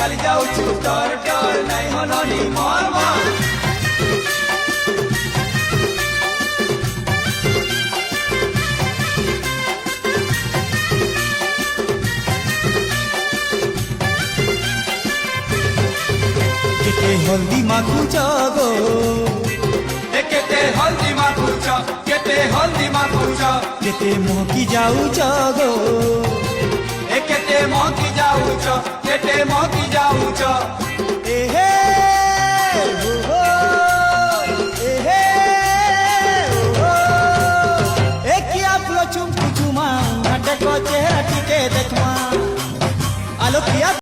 ଚାଲି ଯାଉଛୁ ଡର ଡର ନାଇଁ ମନନି ମର ମର केते हल्दी माखुच गो केते हल्दी माखुच केते हल्दी माखुच केते महकी जाऊच गो केते महकी जाऊच केते महकी जाऊच एहे हो हो एहे हो हो एकिया फुल चुम चुमा घाटे को चेहरा टिके देखमा आलो किया